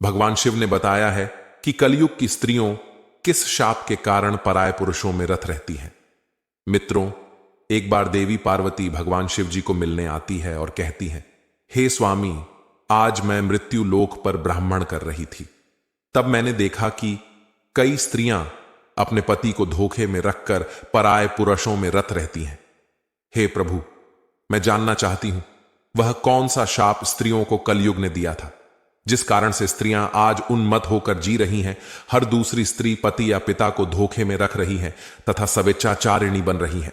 भगवान शिव ने बताया है कि कलयुग की स्त्रियों किस शाप के कारण पराये पुरुषों में रत रहती हैं। मित्रों, एक बार देवी पार्वती भगवान शिव जी को मिलने आती है और कहती है, हे स्वामी, आज मैं मृत्यु लोक पर ब्राह्मण कर रही थी। तब मैंने देखा कि कई स्त्रियां अपने पति को धोखे में रखकर पराये पुरुषों में रत रहती हैं। हे प्रभु, मैं जानना चाहती हूं वह कौन सा शाप स्त्रियों को कलयुग ने दिया था, जिस कारण से स्त्रियां आज उन्मत्त होकर जी रही हैं, हर दूसरी स्त्री पति या पिता को धोखे में रख रही हैं तथा स्वेच्छाचारिणी बन रही हैं।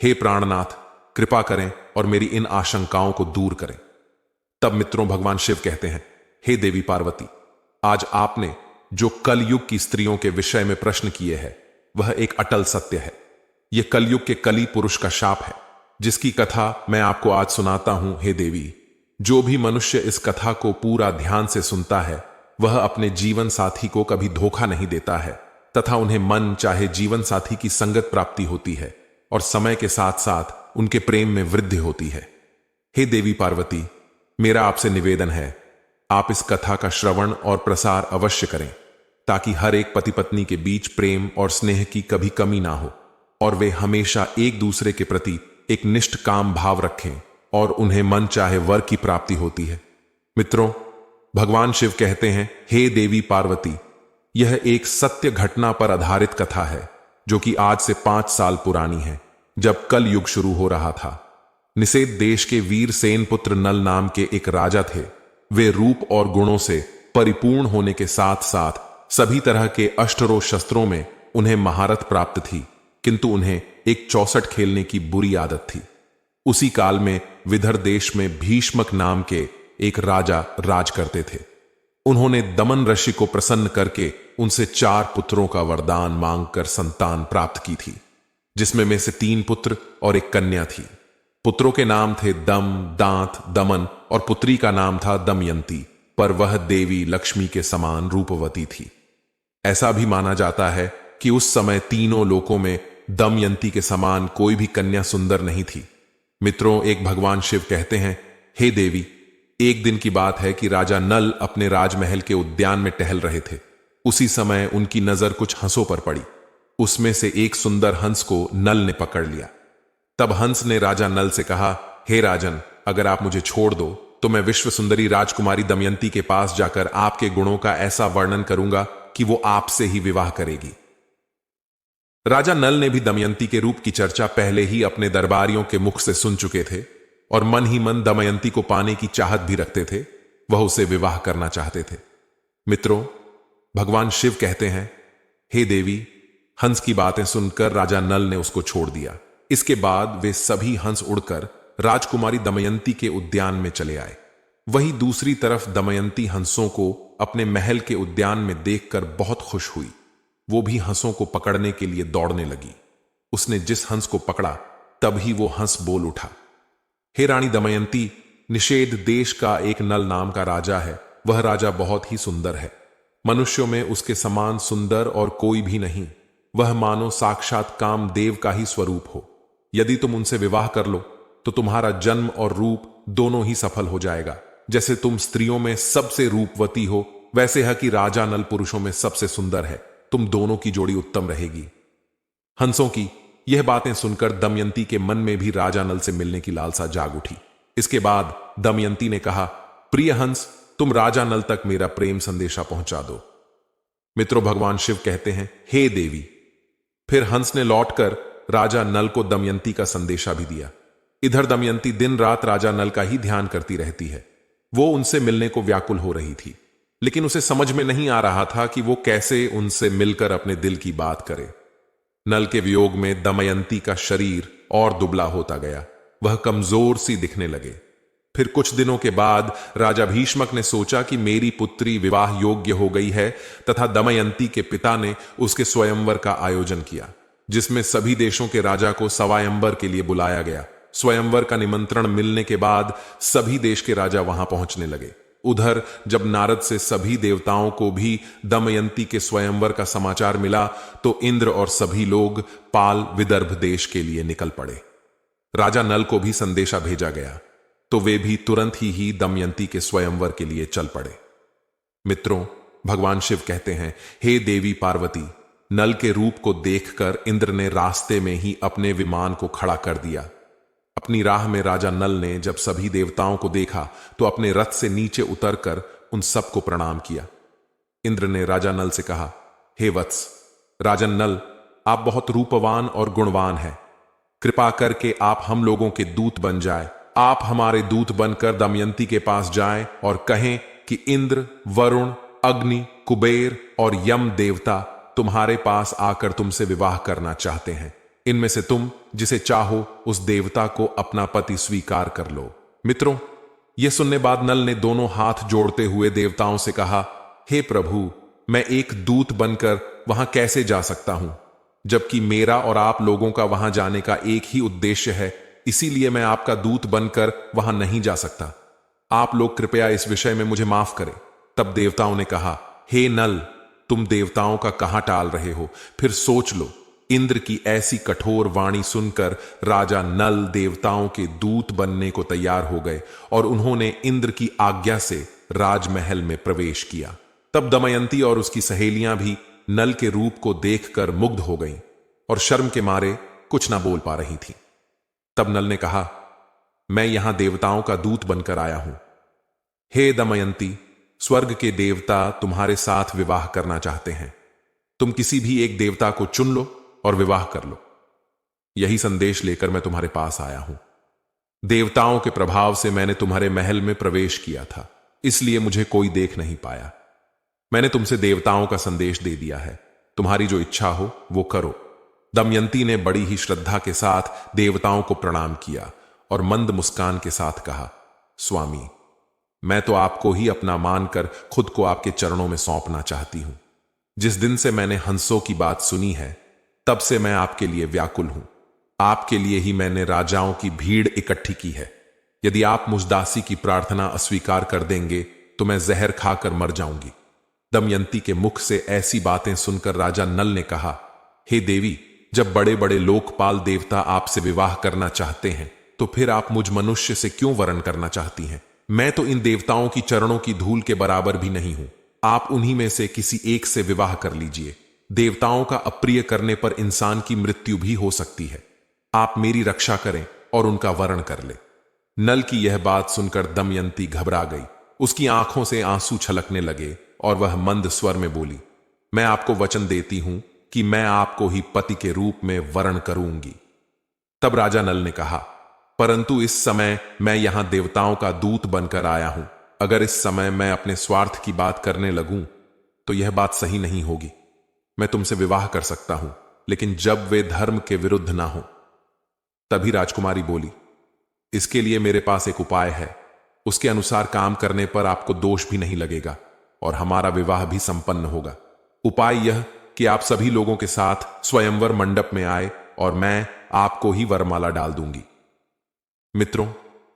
हे प्राणनाथ, कृपा करें और मेरी इन आशंकाओं को दूर करें। तब मित्रों भगवान शिव कहते हैं, हे देवी पार्वती, आज आपने जो कलयुग की स्त्रियों के विषय में प्रश्न किए हैं वह एक अटल सत्य है। यह कलयुग के कली पुरुष का शाप है, जिसकी कथा मैं आपको आज सुनाता हूं। हे देवी, जो भी मनुष्य इस कथा को पूरा ध्यान से सुनता है वह अपने जीवन साथी को कभी धोखा नहीं देता है तथा उन्हें मन चाहे जीवन साथी की संगत प्राप्ति होती है और समय के साथ साथ उनके प्रेम में वृद्धि होती है। हे देवी पार्वती, मेरा आपसे निवेदन है, आप इस कथा का श्रवण और प्रसार अवश्य करें ताकि हर एक पति पत्नी के बीच प्रेम और स्नेह की कभी कमी ना हो और वे हमेशा एक दूसरे के प्रति एक निष्ठ काम भाव रखें और उन्हें मन चाहे वर की प्राप्ति होती है। मित्रों, भगवान शिव कहते हैं, हे देवी पार्वती, यह एक सत्य घटना पर आधारित कथा है जो कि आज से 5 साल पुरानी है, जब कल युग शुरू हो रहा था। निषेध देश के वीर सेन पुत्र नल नाम के एक राजा थे। वे रूप और गुणों से परिपूर्ण होने के साथ साथ सभी तरह के अष्टरों शस्त्रों में उन्हें महारत प्राप्त थी, किंतु उन्हें एक चौसठ खेलने की बुरी आदत थी। उसी काल में विदर्भ देश में भीष्मक नाम के एक राजा राज करते थे। उन्होंने दमन ऋषि को प्रसन्न करके उनसे 4 पुत्रों का वरदान मांगकर संतान प्राप्त की थी, जिसमें में से 3 पुत्र और एक कन्या थी। पुत्रों के नाम थे दम, दांत, दमन और पुत्री का नाम था दमयंती, पर वह देवी लक्ष्मी के समान रूपवती थी। ऐसा भी माना जाता है कि उस समय तीनों लोकों में दमयंती के समान कोई भी कन्या सुंदर नहीं थी। मित्रों, एक भगवान शिव कहते हैं, हे देवी, एक दिन की बात है कि राजा नल अपने राजमहल के उद्यान में टहल रहे थे। उसी समय उनकी नजर कुछ हंसों पर पड़ी। उसमें से एक सुंदर हंस को नल ने पकड़ लिया। तब हंस ने राजा नल से कहा, हे राजन, अगर आप मुझे छोड़ दो तो मैं विश्व सुंदरी राजकुमारी दमयंती के पास जाकर आपके गुणों का ऐसा वर्णन करूंगा कि वो आपसे ही विवाह करेगी। राजा नल ने भी दमयंती के रूप की चर्चा पहले ही अपने दरबारियों के मुख से सुन चुके थे और मन ही मन दमयंती को पाने की चाहत भी रखते थे। वह उसे विवाह करना चाहते थे। मित्रों, भगवान शिव कहते हैं, हे देवी, हंस की बातें सुनकर राजा नल ने उसको छोड़ दिया। इसके बाद वे सभी हंस उड़कर राजकुमारी दमयंती के उद्यान में चले आए। वहीं दूसरी तरफ दमयंती हंसों को अपने महल के उद्यान में देखकर बहुत खुश हुई। वो भी हंसों को पकड़ने के लिए दौड़ने लगी। उसने जिस हंस को पकड़ा तभी वो हंस बोल उठा, हे रानी दमयंती, निषेध देश का एक नल नाम का राजा है। वह राजा बहुत ही सुंदर है। मनुष्यों में उसके समान सुंदर और कोई भी नहीं। वह मानो साक्षात कामदेव का ही स्वरूप हो। यदि तुम उनसे विवाह कर लो तो तुम्हारा जन्म और रूप दोनों ही सफल हो जाएगा। जैसे तुम स्त्रियों में सबसे रूपवती हो, वैसे है कि राजा नल पुरुषों में सबसे सुंदर है। तुम दोनों की जोड़ी उत्तम रहेगी। हंसों की यह बातें सुनकर दमयंती के मन में भी राजा नल से मिलने की लालसा जाग उठी। इसके बाद दमयंती ने कहा, प्रिय हंस, तुम राजा नल तक मेरा प्रेम संदेशा पहुंचा दो। मित्रों, भगवान शिव कहते हैं, हे देवी। फिर हंस ने लौटकर राजा नल को दमयंती का संदेशा भी दिया। इधर दमयंती दिन रात राजा नल का ही ध्यान करती रहती है। वो उनसे मिलने को व्याकुल हो रही थी, लेकिन उसे समझ में नहीं आ रहा था कि वो कैसे उनसे मिलकर अपने दिल की बात करे। नल के वियोग में दमयंती का शरीर और दुबला होता गया। वह कमजोर सी दिखने लगे। फिर कुछ दिनों के बाद राजा भीष्मक ने सोचा कि मेरी पुत्री विवाह योग्य हो गई है तथा दमयंती के पिता ने उसके स्वयंवर का आयोजन किया, जिसमें सभी देशों के राजा को सवायंवर के लिए बुलाया गया। स्वयंवर का निमंत्रण मिलने के बाद सभी देश के राजा वहां पहुंचने लगे। उधर जब नारद से सभी देवताओं को भी दमयंती के स्वयंवर का समाचार मिला तो इंद्र और सभी लोग पाल विदर्भ देश के लिए निकल पड़े। राजा नल को भी संदेशा भेजा गया तो वे भी तुरंत ही दमयंती के स्वयंवर के लिए चल पड़े। मित्रों, भगवान शिव कहते हैं, हे देवी पार्वती, नल के रूप को देखकर इंद्र ने रास्ते में ही अपने विमान को खड़ा कर दिया। अपनी राह में राजा नल ने जब सभी देवताओं को देखा तो अपने रथ से नीचे उतरकर उन सबको प्रणाम किया। इंद्र ने राजा नल से कहा, हे वत्स, राजन नल, आप बहुत रूपवान और गुणवान हैं। कृपा करके आप हम लोगों के दूत बन जाए। आप हमारे दूत बनकर दमयंती के पास जाएं और कहें कि इंद्र, वरुण, अग्नि, कुबेर और यम देवता तुम्हारे पास आकर तुमसे विवाह करना चाहते हैं। इनमें से तुम जिसे चाहो उस देवता को अपना पति स्वीकार कर लो। मित्रों, यह सुनने बाद नल ने दोनों हाथ जोड़ते हुए देवताओं से कहा, हे प्रभु, मैं एक दूत बनकर वहां कैसे जा सकता हूं, जबकि मेरा और आप लोगों का वहां जाने का एक ही उद्देश्य है। इसीलिए मैं आपका दूत बनकर वहां नहीं जा सकता। आप लोग कृपया इस विषय में मुझे माफ करें। तब देवताओं ने कहा, हे नल, तुम देवताओं का कहां टाल रहे हो, फिर सोच लो। इंद्र की ऐसी कठोर वाणी सुनकर राजा नल देवताओं के दूत बनने को तैयार हो गए और उन्होंने इंद्र की आज्ञा से राजमहल में प्रवेश किया। तब दमयंती और उसकी सहेलियां भी नल के रूप को देखकर मुग्ध हो गईं और शर्म के मारे कुछ ना बोल पा रही थीं। तब नल ने कहा, मैं यहां देवताओं का दूत बनकर आया हूं। हे दमयंती, स्वर्ग के देवता तुम्हारे साथ विवाह करना चाहते हैं। तुम किसी भी एक देवता को चुन लो और विवाह कर लो। यही संदेश लेकर मैं तुम्हारे पास आया हूं। देवताओं के प्रभाव से मैंने तुम्हारे महल में प्रवेश किया था, इसलिए मुझे कोई देख नहीं पाया। मैंने तुमसे देवताओं का संदेश दे दिया है। तुम्हारी जो इच्छा हो वो करो। दमयंती ने बड़ी ही श्रद्धा के साथ देवताओं को प्रणाम किया और मंद मुस्कान के साथ कहा, स्वामी, मैं तो आपको ही अपना मानकर खुद को आपके चरणों में सौंपना चाहती हूं। जिस दिन से मैंने हंसों की बात सुनी है, तब से मैं आपके लिए व्याकुल हूं। आपके लिए ही मैंने राजाओं की भीड़ इकट्ठी की है। यदि आप मुझ दासी की प्रार्थना अस्वीकार कर देंगे तो मैं जहर खाकर मर जाऊंगी। दमयंती के मुख से ऐसी बातें सुनकर राजा नल ने कहा, हे देवी, जब बड़े बड़े लोकपाल देवता आपसे विवाह करना चाहते हैं तो फिर आप मुझ मनुष्य से क्यों वरण करना चाहती हैं? मैं तो इन देवताओं की चरणों की धूल के बराबर भी नहीं हूं। आप उन्हीं में से किसी एक से विवाह कर लीजिए। देवताओं का अप्रिय करने पर इंसान की मृत्यु भी हो सकती है। आप मेरी रक्षा करें और उनका वरण कर ले। नल की यह बात सुनकर दमयंती घबरा गई। उसकी आंखों से आंसू छलकने लगे और वह मंद स्वर में बोली, मैं आपको वचन देती हूं कि मैं आपको ही पति के रूप में वरण करूंगी। तब राजा नल ने कहा, परंतु इस समय मैं यहां देवताओं का दूत बनकर आया हूं। अगर इस समय मैं अपने स्वार्थ की बात करने लगूं तो यह बात सही नहीं होगी। मैं तुमसे विवाह कर सकता हूं, लेकिन जब वे धर्म के विरुद्ध ना हो। तभी राजकुमारी बोली, इसके लिए मेरे पास एक उपाय है। उसके अनुसार काम करने पर आपको दोष भी नहीं लगेगा और हमारा विवाह भी संपन्न होगा। उपाय यह कि आप सभी लोगों के साथ स्वयंवर मंडप में आए और मैं आपको ही वरमाला डाल दूंगी। मित्रों,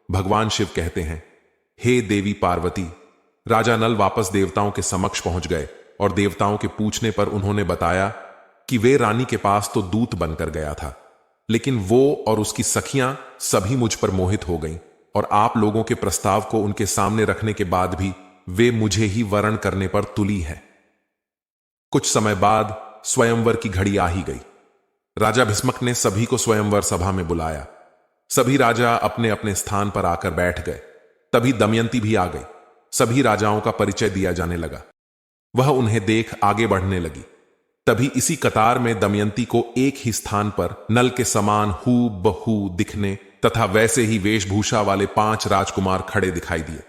भगवान शिव कहते हैं, हे देवी पार्वती, राजा नल वापस देवताओं के समक्ष पहुंच गए और देवताओं के पूछने पर उन्होंने बताया कि वे रानी के पास तो दूत बनकर गया था, लेकिन वो और उसकी सखियां सभी मुझ पर मोहित हो गईं और आप लोगों के प्रस्ताव को उनके सामने रखने के बाद भी वे मुझे ही वरण करने पर तुली है। कुछ समय बाद स्वयंवर की घड़ी आ ही गई। राजा भीष्मक ने सभी को स्वयंवर सभा में बुलाया। सभी राजा अपने अपने स्थान पर आकर बैठ गए। तभी दमयंती भी आ गई। सभी राजाओं का परिचय दिया जाने लगा। वह उन्हें देख आगे बढ़ने लगी। तभी इसी कतार में दमयंती को एक ही स्थान पर नल के समान हू बहू दिखने तथा वैसे ही वेशभूषा वाले 5 राजकुमार खड़े दिखाई दिए।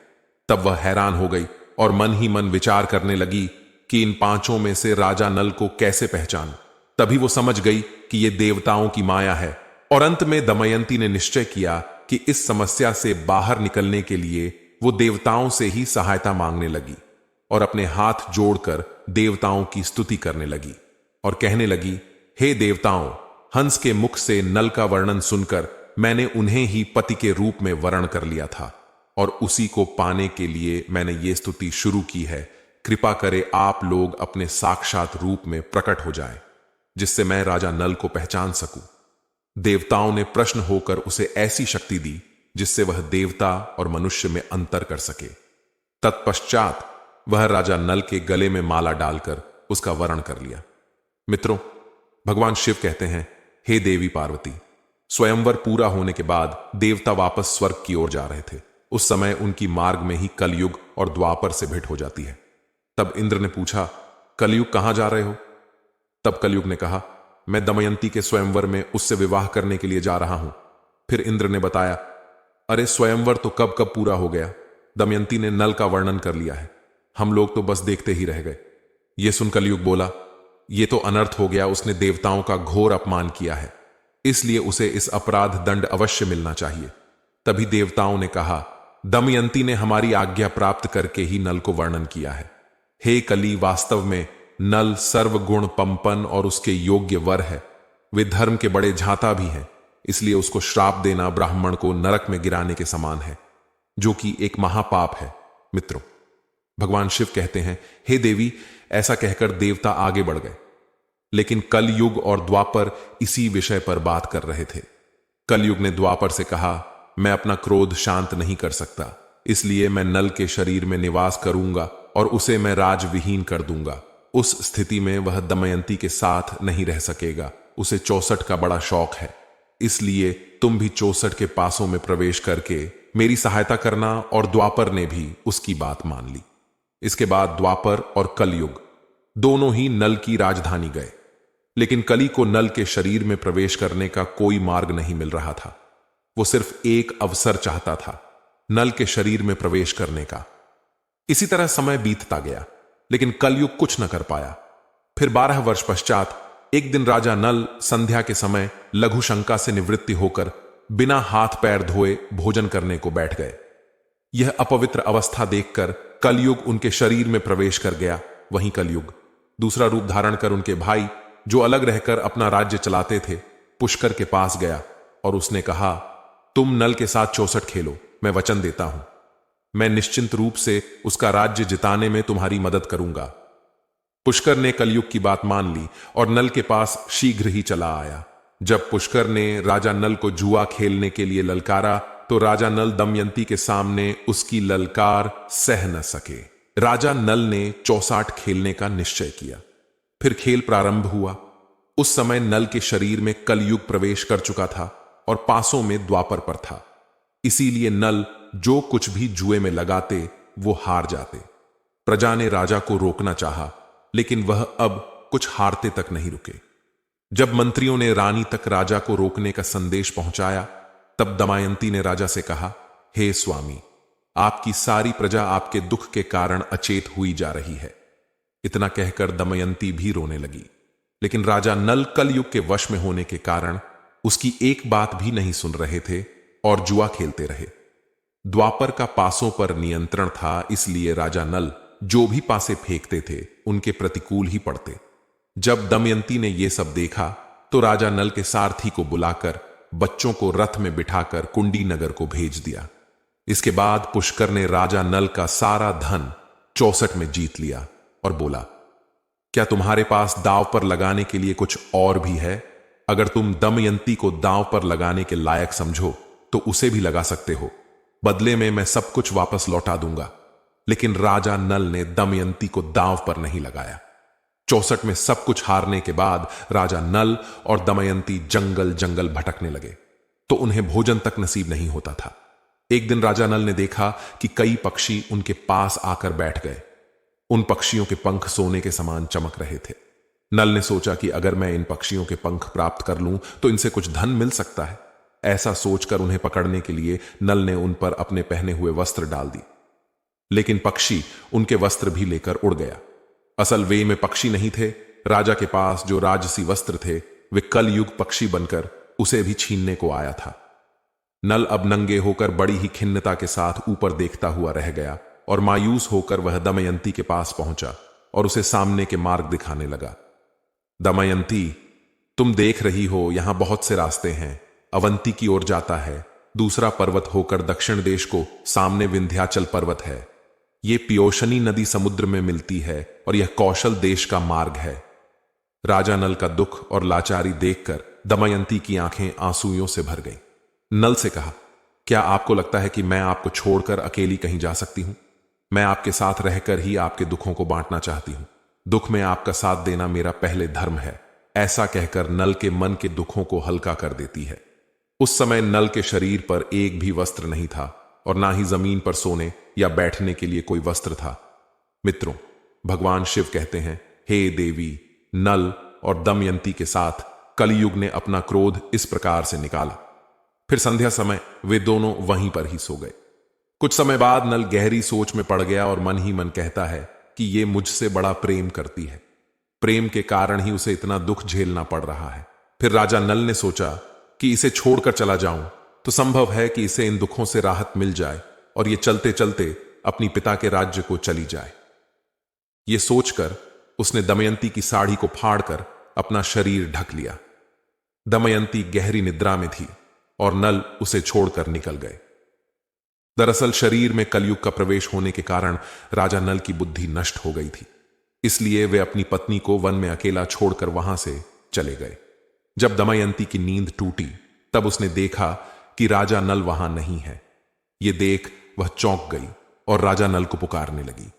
तब वह हैरान हो गई और मन ही मन विचार करने लगी कि इन 5 में से राजा नल को कैसे पहचान। तभी वो समझ गई कि ये देवताओं की माया है और अंत में दमयंती ने निश्चय किया कि इस समस्या से बाहर निकलने के लिए वो देवताओं से ही सहायता मांगने लगी और अपने हाथ जोड़कर देवताओं की स्तुति करने लगी और कहने लगी, हे देवताओं, हंस के मुख से नल का वर्णन सुनकर मैंने उन्हें ही पति के रूप में वर्ण कर लिया था और उसी को पाने के लिए मैंने ये स्तुति शुरू की है। कृपा करे आप लोग अपने साक्षात रूप में प्रकट हो जाएं, जिससे मैं राजा नल को पहचान सकूं। देवताओं ने प्रश्न होकर उसे ऐसी शक्ति दी जिससे वह देवता और मनुष्य में अंतर कर सके। तत्पश्चात वह राजा नल के गले में माला डालकर उसका वरण कर लिया। मित्रों, भगवान शिव कहते हैं, हे देवी पार्वती, स्वयंवर पूरा होने के बाद देवता वापस स्वर्ग की ओर जा रहे थे। उस समय उनकी मार्ग में ही कलयुग और द्वापर से भेंट हो जाती है। तब इंद्र ने पूछा, कलयुग कहां जा रहे हो? तब कलयुग ने कहा, मैं दमयंती के स्वयंवर में उससे विवाह करने के लिए जा रहा हूं। फिर इंद्र ने बताया, अरे स्वयंवर तो कब कब पूरा हो गया, दमयंती ने नल का वर्णन कर लिया है, हम लोग तो बस देखते ही रह गए। यह सुन कलयुग बोला, यह तो अनर्थ हो गया, उसने देवताओं का घोर अपमान किया है, इसलिए उसे इस अपराध दंड अवश्य मिलना चाहिए। तभी देवताओं ने कहा, दमयंती ने हमारी आज्ञा प्राप्त करके ही नल को वर्णन किया है। हे कली, वास्तव में नल सर्वगुण पंपन और उसके योग्य वर है। वे धर्म के बड़े झांता भी हैं, इसलिए उसको श्राप देना ब्राह्मण को नरक में गिराने के समान है, जो कि एक महापाप है। मित्रों, भगवान शिव कहते हैं, हे देवी, ऐसा कहकर देवता आगे बढ़ गए। लेकिन कलयुग और द्वापर इसी विषय पर बात कर रहे थे। कलयुग ने द्वापर से कहा, मैं अपना क्रोध शांत नहीं कर सकता, इसलिए मैं नल के शरीर में निवास करूंगा और उसे मैं राजविहीन कर दूंगा। उस स्थिति में वह दमयंती के साथ नहीं रह सकेगा। उसे 64 का बड़ा शौक है, इसलिए तुम भी 64 के पासों में प्रवेश करके मेरी सहायता करना। और द्वापर ने भी उसकी बात मान ली। इसके बाद द्वापर और कलयुग दोनों ही नल की राजधानी गए, लेकिन कली को नल के शरीर में प्रवेश करने का कोई मार्ग नहीं मिल रहा था। वो सिर्फ एक अवसर चाहता था, नल के शरीर में प्रवेश करने का। इसी तरह समय बीतता गया, लेकिन कलयुग कुछ न कर पाया। फिर 12 वर्ष पश्चात एक दिन राजा नल संध्या के समय लघु शंका से निवृत्ति होकर बिना हाथ पैर धोए भोजन करने को बैठ गए। यह अपवित्र अवस्था देखकर कलयुग उनके शरीर में प्रवेश कर गया। वहीं कलयुग दूसरा रूप धारण कर उनके भाई, जो अलग रहकर अपना राज्य चलाते थे, पुष्कर के पास गया और उसने कहा, तुम नल के साथ 64 खेलो, मैं वचन देता हूं, मैं निश्चिंत रूप से उसका राज्य जिताने में तुम्हारी मदद करूंगा। पुष्कर ने कलयुग की बात मान ली और नल के पास शीघ्र ही चला आया। जब पुष्कर ने राजा नल को जुआ खेलने के लिए ललकारा, तो राजा नल दमयंती के सामने उसकी ललकार सह न सके। राजा नल ने 64 खेलने का निश्चय किया। फिर खेल प्रारंभ हुआ। उस समय नल के शरीर में कलयुग प्रवेश कर चुका था और पासों में द्वापर पर था, इसीलिए नल जो कुछ भी जुए में लगाते वो हार जाते। प्रजा ने राजा को रोकना चाहा, लेकिन वह अब कुछ हारते तक नहीं रुके। जब मंत्रियों ने रानी तक राजा को रोकने का संदेश पहुंचाया, तब दमयंती ने राजा से कहा, हे स्वामी, आपकी सारी प्रजा आपके दुख के कारण अचेत हुई जा रही है। इतना कहकर दमयंती भी रोने लगी, लेकिन राजा नल कलयुग के वश में होने के कारण उसकी एक बात भी नहीं सुन रहे थे और जुआ खेलते रहे। द्वापर का पासों पर नियंत्रण था, इसलिए राजा नल जो भी पासे फेंकते थे उनके प्रतिकूल ही पड़ते। जब दमयंती ने यह सब देखा, तो राजा नल के सारथी को बुलाकर बच्चों को रथ में बिठाकर कुंडी नगर को भेज दिया। इसके बाद पुष्कर ने राजा नल का सारा धन 64 में जीत लिया और बोला, क्या तुम्हारे पास दांव पर लगाने के लिए कुछ और भी है? अगर तुम दमयंती को दांव पर लगाने के लायक समझो तो उसे भी लगा सकते हो, बदले में मैं सब कुछ वापस लौटा दूंगा। लेकिन राजा नल ने दमयंती को दांव पर नहीं लगाया। 64 में सब कुछ हारने के बाद राजा नल और दमयंती जंगल जंगल भटकने लगे, तो उन्हें भोजन तक नसीब नहीं होता था। एक दिन राजा नल ने देखा कि कई पक्षी उनके पास आकर बैठ गए। उन पक्षियों के पंख सोने के समान चमक रहे थे। नल ने सोचा कि अगर मैं इन पक्षियों के पंख प्राप्त कर लूं तो इनसे कुछ धन मिल सकता है। ऐसा सोचकर उन्हें पकड़ने के लिए नल ने उन पर अपने पहने हुए वस्त्र डाल दी, लेकिन पक्षी उनके वस्त्र भी लेकर उड़ गया। असल वे में पक्षी नहीं थे। राजा के पास जो राजसी वस्त्र थे वे कलयुग पक्षी बनकर उसे भी छीनने को आया था। नल अब नंगे होकर बड़ी ही खिन्नता के साथ ऊपर देखता हुआ रह गया और मायूस होकर वह दमयंती के पास पहुंचा और उसे सामने के मार्ग दिखाने लगा। दमयंती, तुम देख रही हो यहां बहुत से रास्ते हैं। अवंती की ओर जाता है, दूसरा पर्वत होकर दक्षिण देश को सामने विंध्याचल पर्वत है। यह पियोशनी नदी समुद्र में मिलती है और यह कौशल देश का मार्ग है। राजा नल का दुख और लाचारी देखकर दमयंती की आंखें आंसुओं से भर गईं। नल से कहा, क्या आपको लगता है कि मैं आपको छोड़कर अकेली कहीं जा सकती हूं? मैं आपके साथ रहकर ही आपके दुखों को बांटना चाहती हूं। दुख में आपका साथ देना मेरा पहले धर्म है। ऐसा कहकर नल के मन के दुखों को हल्का कर देती है। उस समय नल के शरीर पर एक भी वस्त्र नहीं था और ना ही जमीन पर सोने या बैठने के लिए कोई वस्त्र था। मित्रों, भगवान शिव कहते हैं, हे देवी, नल और दमयंती के साथ कलयुग ने अपना क्रोध इस प्रकार से निकाला। फिर संध्या समय वे दोनों वहीं पर ही सो गए। कुछ समय बाद नल गहरी सोच में पड़ गया और मन ही मन कहता है कि ये मुझसे बड़ा प्रेम करती है। प्रेम के कारण ही उसे इतना दुख झेलना पड़ रहा है। फिर राजा नल ने सोचा कि इसे छोड़कर चला जाऊं तो संभव है कि इसे इन दुखों से राहत मिल जाए और ये चलते चलते अपनी पिता के राज्य को चली जाए। ये सोचकर उसने दमयंती की साड़ी को फाड़कर अपना शरीर ढक लिया। दमयंती गहरी निद्रा में थी और नल उसे छोड़कर निकल गए। दरअसल शरीर में कलयुग का प्रवेश होने के कारण राजा नल की बुद्धि नष्ट हो गई थी, इसलिए वे अपनी पत्नी को वन में अकेला छोड़कर वहां से चले गए। जब दमयंती की नींद टूटी तब उसने देखा कि राजा नल वहां नहीं है। ये देख वह चौंक गई और राजा नल को पुकारने लगी।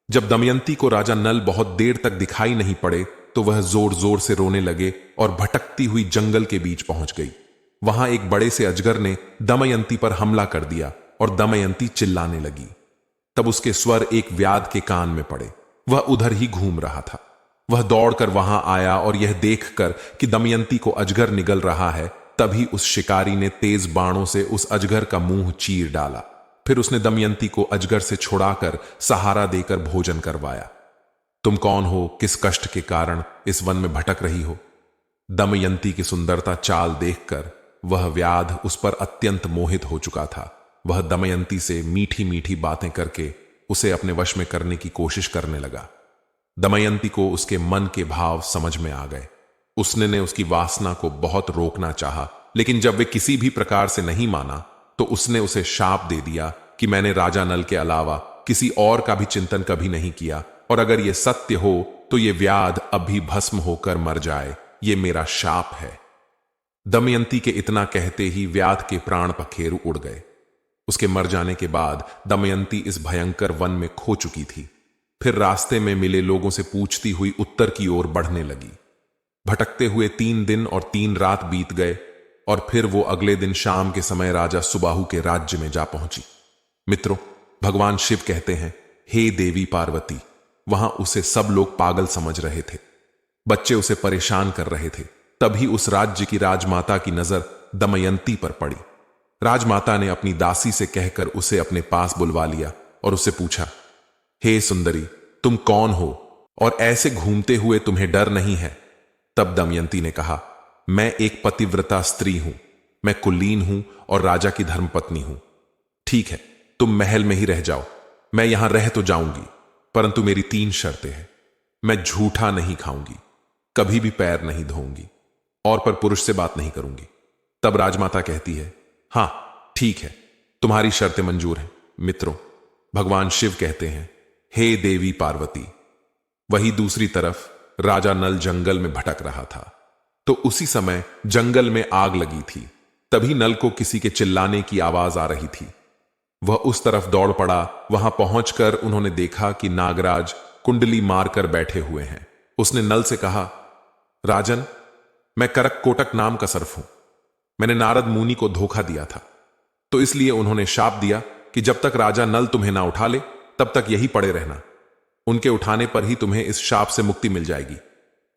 जब दमयंती को राजा नल बहुत देर तक दिखाई नहीं पड़े तो वह जोर जोर से रोने लगे और भटकती हुई जंगल के बीच पहुंच गई। वहां एक बड़े से अजगर ने दमयंती पर हमला कर दिया और दमयंती चिल्लाने लगी। तब उसके स्वर एक व्याध के कान में पड़े। वह उधर ही घूम रहा था। वह दौड़कर वहां आया और यह देखकर कि दमयंती को अजगर निगल रहा है, तभी उस शिकारी ने तेज बाणों से उस अजगर का मुंह चीर डाला। फिर उसने दमयंती को अजगर से छुड़ाकर सहारा देकर भोजन करवाया। तुम कौन हो? किस कष्ट के कारण इस वन में भटक रही हो? दमयंती की सुंदरता चाल देखकर वह व्याध उस पर अत्यंत मोहित हो चुका था। वह दमयंती से मीठी मीठी बातें करके उसे अपने वश में करने की कोशिश करने लगा। दमयंती को उसके मन के भाव समझ में आ गए। उसने ने उसकी वासना को बहुत रोकना चाहा, लेकिन जब वे किसी भी प्रकार से नहीं माना तो उसने उसे शाप दे दिया कि मैंने राजा नल के अलावा किसी और का भी चिंतन कभी नहीं किया, और अगर यह सत्य हो तो यह व्याध अभी भस्म होकर मर जाए। ये मेरा शाप है। दमयंती के इतना कहते ही व्याध के प्राण पखेरु उड़ गए। उसके मर जाने के बाद दमयंती इस भयंकर वन में खो चुकी थी। फिर रास्ते में मिले लोगों से पूछती हुई उत्तर की ओर बढ़ने लगी। भटकते हुए 3 दिन और 3 रात बीत गए और फिर वो अगले दिन शाम के समय राजा सुबाहु के राज्य में जा पहुंची। मित्रों, भगवान शिव कहते हैं, हे देवी पार्वती, वहां उसे सब लोग पागल समझ रहे थे। बच्चे उसे परेशान कर रहे थे। तभी उस राज्य की राजमाता की नजर दमयंती पर पड़ी। राजमाता ने अपनी दासी से कहकर उसे अपने पास बुलवा लिया और उससे पूछा, हे सुंदरी, तुम कौन हो और ऐसे घूमते हुए तुम्हें डर नहीं है? तब दमयंती ने कहा, मैं एक पतिव्रता स्त्री हूं। मैं कुलीन हूं और राजा की धर्मपत्नी हूं। ठीक है, तुम महल में ही रह जाओ। मैं यहां रह तो जाऊंगी, परंतु मेरी 3 शर्तें हैं। मैं झूठा नहीं खाऊंगी, कभी भी पैर नहीं धोऊंगी और पर पुरुष से बात नहीं करूंगी। तब राजमाता कहती है, हां ठीक है, तुम्हारी शर्तें मंजूर हैं। मित्रों, भगवान शिव कहते हैं, हे देवी पार्वती। वही दूसरी तरफ राजा नल जंगल में भटक रहा था। तो उसी समय जंगल में आग लगी थी। तभी नल को किसी के चिल्लाने की आवाज आ रही थी। वह उस तरफ दौड़ पड़ा। वहां पहुंचकर उन्होंने देखा कि नागराज कुंडली मारकर बैठे हुए हैं। उसने नल से कहा, राजन, मैं करक कोटक नाम का सर्फ हूं। मैंने नारद मुनि को धोखा दिया था, तो इसलिए उन्होंने शाप दिया कि जब तक राजा नल तुम्हें ना उठा ले तब तक यही पड़े रहना। उनके उठाने पर ही तुम्हें इस शाप से मुक्ति मिल जाएगी।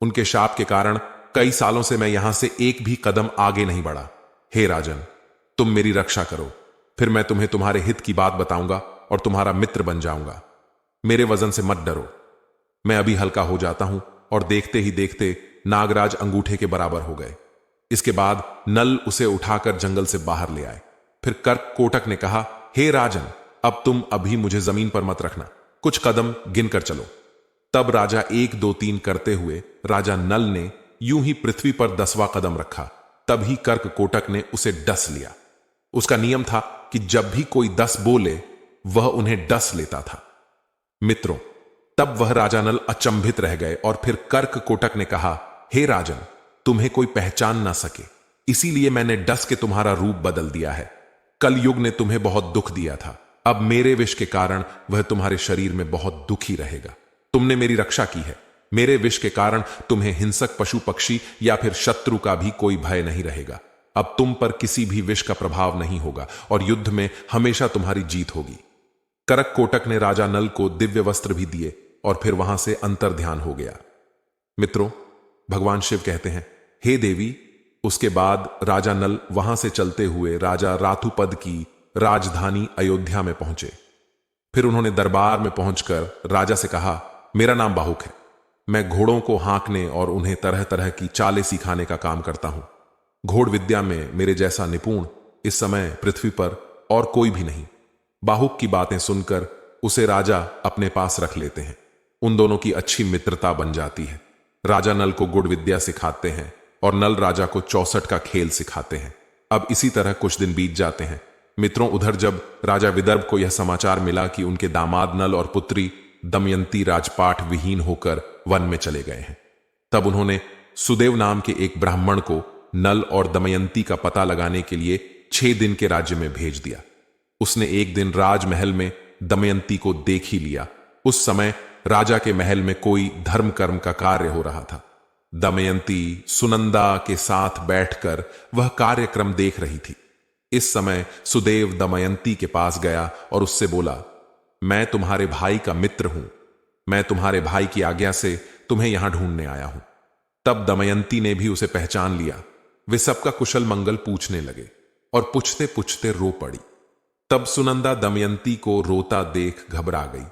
उनके शाप के कारण कई सालों से मैं यहां से एक भी कदम आगे नहीं बढ़ा। हे राजन, तुम मेरी रक्षा करो, फिर मैं तुम्हें तुम्हारे हित की बात बताऊंगा और तुम्हारा मित्र बन जाऊंगा। मेरे वजन से मत डरो। मैं अभी हल्का हो जाता हूं। और देखते ही देखते नागराज अंगूठे के बराबर हो गए। इसके बाद नल उसे उठाकर जंगल से बाहर ले आए। फिर कर्क कोटक ने कहा, हे राजन, अब तुम अभी मुझे जमीन पर मत रखना, कुछ कदम गिनकर चलो। तब राजा 1 2 3 करते हुए राजा नल ने यूं ही पृथ्वी पर 10वां कदम रखा। तभी कर्क कोटक ने उसे डस लिया। उसका नियम था कि जब भी कोई 10 बोले वह उन्हें डस लेता था। मित्रों, तब वह राजा नल अचंभित रह गए और फिर कर्क कोटक ने कहा, हे राजन, तुम्हें कोई पहचान ना सके, इसीलिए मैंने डस के तुम्हारा रूप बदल दिया है। कलयुग ने तुम्हें बहुत दुख दिया था, अब मेरे विष के कारण वह तुम्हारे शरीर में बहुत दुखी रहेगा। तुमने मेरी रक्षा की है, मेरे विष के कारण तुम्हें हिंसक पशु पक्षी या फिर शत्रु का भी कोई भय नहीं रहेगा। अब तुम पर किसी भी विष का प्रभाव नहीं होगा और युद्ध में हमेशा तुम्हारी जीत होगी। करक कोटक ने राजा नल को दिव्य वस्त्र भी दिए और फिर वहां से अंतर ध्यान हो गया। मित्रों, भगवान शिव कहते हैं, हे देवी, उसके बाद राजा नल वहां से चलते हुए राजा राथुपद की राजधानी अयोध्या में पहुंचे। फिर उन्होंने दरबार में पहुंचकर राजा से कहा, मेरा नाम बाहुक है, मैं घोड़ों को हाँकने और उन्हें तरह तरह की चालें सिखाने का काम करता हूं। घोड़ विद्या में मेरे जैसा निपुण इस समय पृथ्वी पर और कोई भी नहीं। बाहुक की बातें सुनकर उसे राजा अपने पास रख लेते हैं। उन दोनों की अच्छी मित्रता बन जाती है। राजा नल को गुड़ विद्या सिखाते हैं और नल राजा को 64 का खेल सिखाते हैं। अब इसी तरह कुछ दिन बीत जाते हैं। मित्रों, उधर जब राजा विदर्भ को यह समाचार मिला कि उनके दामाद नल और पुत्री दमयंती राजपाट विहीन होकर वन में चले गए हैं, तब उन्होंने सुदेव नाम के एक ब्राह्मण को नल और दमयंती का पता लगाने के लिए 6 दिन के राज्य में भेज दिया। उसने एक दिन राजमहल में दमयंती को देख ही लिया। उस समय राजा के महल में कोई धर्म कर्म का कार्य हो रहा था। दमयंती सुनंदा के साथ बैठकर वह कार्यक्रम देख रही थी। इस समय सुदेव दमयंती के पास गया और उससे बोला, मैं तुम्हारे भाई का मित्र हूं, मैं तुम्हारे भाई की आज्ञा से तुम्हें यहां ढूंढने आया हूं। तब दमयंती ने भी उसे पहचान लिया। वे सबका कुशल मंगल पूछने लगे और पूछते पूछते रो पड़ी। तब सुनंदा दमयंती को रोता देख घबरा गई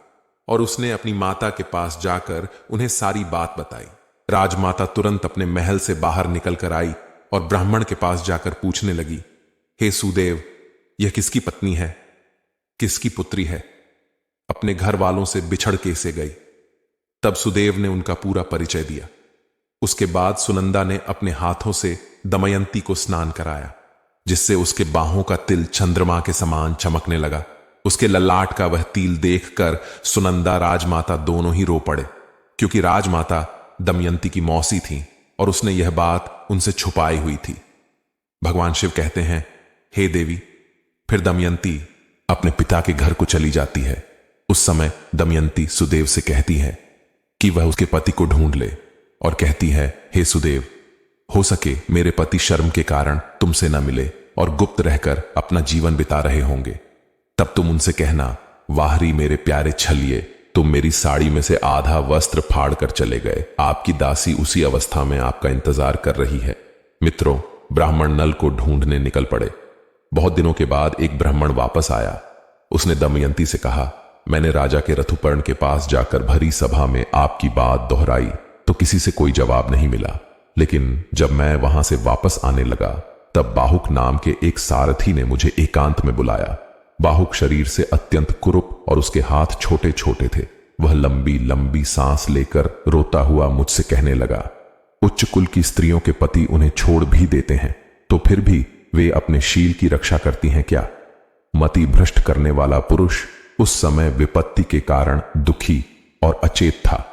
और उसने अपनी माता के पास जाकर उन्हें सारी बात बताई। राजमाता तुरंत अपने महल से बाहर निकल कर आई और ब्राह्मण के पास जाकर पूछने लगी, हे सुदेव, यह किसकी पत्नी है, किसकी पुत्री है, अपने घर वालों से बिछड़ कैसे गई? तब सुदेव ने उनका पूरा परिचय दिया। उसके बाद सुनंदा ने अपने हाथों से दमयंती को स्नान कराया, जिससे उसके बाहों का तिल चंद्रमा के समान चमकने लगा। उसके ललाट का वह तिल देखकर सुनंदा राजमाता दोनों ही रो पड़े, क्योंकि राजमाता दमयंती की मौसी थी और उसने यह बात उनसे छुपाई हुई थी। भगवान शिव कहते हैं, हे देवी, फिर दमयंती अपने पिता के घर को चली जाती है। उस समय दमयंती सुदेव से कहती है कि वह उसके पति को ढूंढ ले और कहती है, हे सुदेव, हो सके मेरे पति शर्म के कारण तुमसे न मिले और गुप्त रहकर अपना जीवन बिता रहे होंगे। तब तुम उनसे कहना, वाहरी मेरे प्यारे छलिए, तुम मेरी साड़ी में से आधा वस्त्र फाड़ कर चले गए। आपकी दासी उसी अवस्था में आपका इंतजार कर रही है। मित्रों, ब्राह्मण नल को ढूंढने निकल पड़े। बहुत दिनों के बाद एक ब्राह्मण वापस आया। उसने दमयंती से कहा, मैंने राजा के रथुपर्ण के पास जाकर भरी सभा में आपकी बात दोहराई तो किसी से कोई जवाब नहीं मिला, लेकिन जब मैं वहां से वापस आने लगा तब बाहुक नाम के एक सारथी ने मुझे एकांत में बुलाया। बाहुक शरीर से अत्यंत कुरूप और उसके हाथ छोटे छोटे थे। वह लंबी लंबी सांस लेकर रोता हुआ मुझसे कहने लगा, उच्च कुल की स्त्रियों के पति उन्हें छोड़ भी देते हैं तो फिर भी वे अपने शील की रक्षा करती हैं क्या? मति भ्रष्ट करने वाला पुरुष उस समय विपत्ति के कारण दुखी और अचेत था,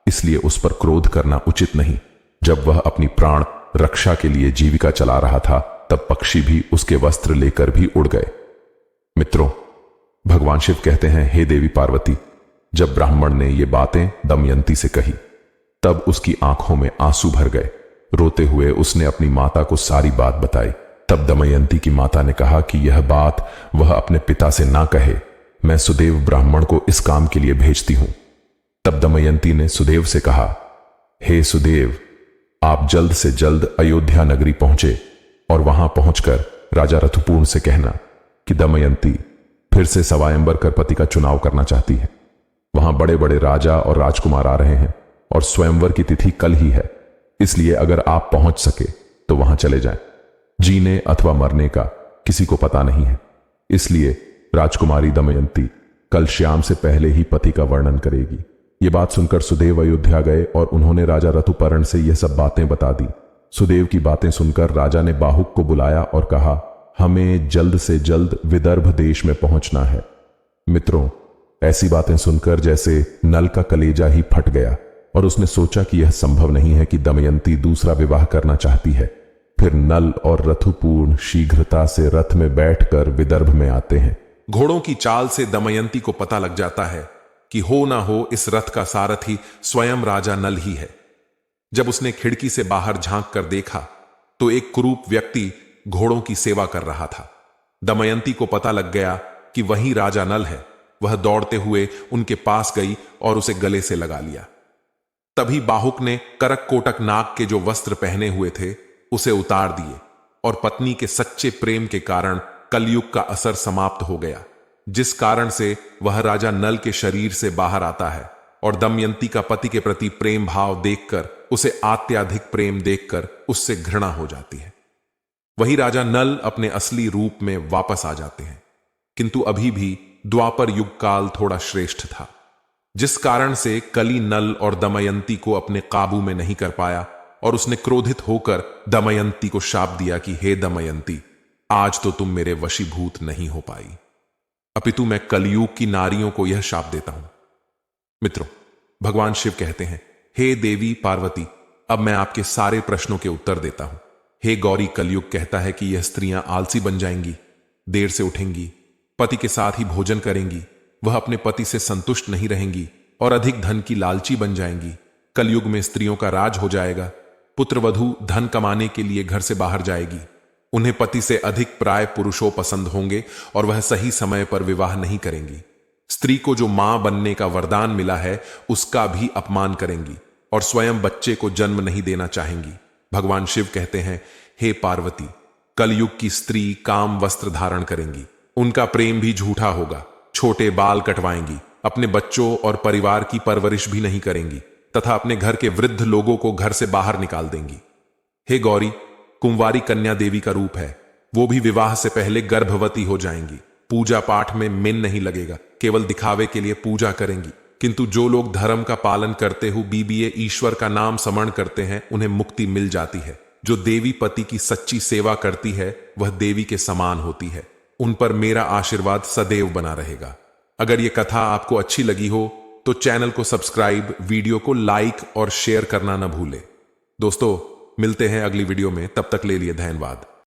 इसलिए उस पर क्रोध करना उचित नहीं। जब वह अपनी प्राण रक्षा के लिए जीविका चला रहा था तब पक्षी भी उसके वस्त्र लेकर भी उड़ गए। मित्रों, भगवान शिव कहते हैं, हे देवी पार्वती, जब ब्राह्मण ने ये बातें दमयंती से कही तब उसकी आंखों में आंसू भर गए। रोते हुए उसने अपनी माता को सारी बात बताई। तब दमयंती की माता ने कहा कि यह बात वह अपने पिता से ना कहे, मैं सुदेव ब्राह्मण को इस काम के लिए भेजती हूं। तब दमयंती ने सुदेव से कहा, हे सुदेव, आप जल्द से जल्द अयोध्या नगरी पहुंचे और वहां पहुंचकर राजा रथुपूर्ण से कहना कि दमयंती फिर से सवायंबर कर पति का चुनाव करना चाहती है। वहां बड़े बड़े राजा और राजकुमार आ रहे हैं और स्वयंवर की तिथि कल ही है, इसलिए अगर आप पहुंच सके तो वहां चले जाएं। जीने अथवा मरने का किसी को पता नहीं है, इसलिए राजकुमारी दमयंती कल श्याम से पहले ही पति का वर्णन करेगी। ये बात सुनकर सुदेव अयोध्या गए और उन्होंने राजा रथुपर्ण से यह सब बातें बता दी। सुदेव की बातें सुनकर राजा ने बाहुक को बुलाया और कहा, हमें जल्द से जल्द विदर्भ देश में पहुंचना है। मित्रों, ऐसी बातें सुनकर जैसे नल का कलेजा ही फट गया और उसने सोचा कि यह संभव नहीं है कि दमयंती दूसरा विवाह करना चाहती है। फिर नल और रथुपूर्ण शीघ्रता से रथ में बैठकर विदर्भ में आते हैं। घोड़ों की चाल से दमयंती को पता लग जाता है कि हो ना हो इस रथ का सारथी स्वयं राजा नल ही है। जब उसने खिड़की से बाहर झांक कर देखा तो एक कुरूप व्यक्ति घोड़ों की सेवा कर रहा था। दमयंती को पता लग गया कि वही राजा नल है। वह दौड़ते हुए उनके पास गई और उसे गले से लगा लिया। तभी बाहुक ने करक कोटक नाग के जो वस्त्र पहने हुए थे उसे उतार दिए और पत्नी के सच्चे प्रेम के कारण कलयुग का असर समाप्त हो गया, जिस कारण से वह राजा नल के शरीर से बाहर आता है और दमयंती का पति के प्रति प्रेम भाव देखकर, उसे अत्यधिक प्रेम देखकर उससे घृणा हो जाती है। वही राजा नल अपने असली रूप में वापस आ जाते हैं, किंतु अभी भी द्वापर युग काल थोड़ा श्रेष्ठ था, जिस कारण से कली नल और दमयंती को अपने काबू में नहीं कर पाया और उसने क्रोधित होकर दमयंती को शाप दिया कि हे दमयंती, आज तो तुम मेरे वशीभूत नहीं हो पाई, अपितु मैं कलयुग की नारियों को यह शाप देता हूं। मित्रों, भगवान शिव कहते हैं, हे देवी पार्वती, अब मैं आपके सारे प्रश्नों के उत्तर देता हूं। हे गौरी, कलयुग कहता है कि यह स्त्रियां आलसी बन जाएंगी, देर से उठेंगी, पति के साथ ही भोजन करेंगी, वह अपने पति से संतुष्ट नहीं रहेंगी और अधिक धन की लालची बन जाएंगी। कलयुग में स्त्रियों का राज हो जाएगा। पुत्रवधू धन कमाने के लिए घर से बाहर जाएगी। उन्हें पति से अधिक प्राय पुरुषों पसंद होंगे और वह सही समय पर विवाह नहीं करेंगी। स्त्री को जो मां बनने का वरदान मिला है उसका भी अपमान करेंगी और स्वयं बच्चे को जन्म नहीं देना चाहेंगी। भगवान शिव कहते हैं, हे पार्वती, कलयुग की स्त्री काम वस्त्र धारण करेंगी, उनका प्रेम भी झूठा होगा, छोटे बाल कटवाएंगी, अपने बच्चों और परिवार की परवरिश भी नहीं करेंगी तथा अपने घर के वृद्ध लोगों को घर से बाहर निकाल देंगी। हे गौरी, कुंवारी कन्या देवी का रूप है, वो भी विवाह से पहले गर्भवती हो जाएंगी। पूजा पाठ में मन नहीं लगेगा, केवल दिखावे के लिए पूजा करेंगी, किंतु जो लोग धर्म का पालन करते हुए बीबीए ईश्वर का नाम स्मरण करते हैं उन्हें मुक्ति मिल जाती है। जो देवी पति की सच्ची सेवा करती है वह देवी के समान होती है। उन पर मेरा आशीर्वाद सदैव बना रहेगा। अगर यह कथा आपको अच्छी लगी हो तो चैनल को सब्सक्राइब, वीडियो को लाइक और शेयर करना न भूले। दोस्तों, मिलते हैं अगली वीडियो में, तब तक ले लिए धन्यवाद।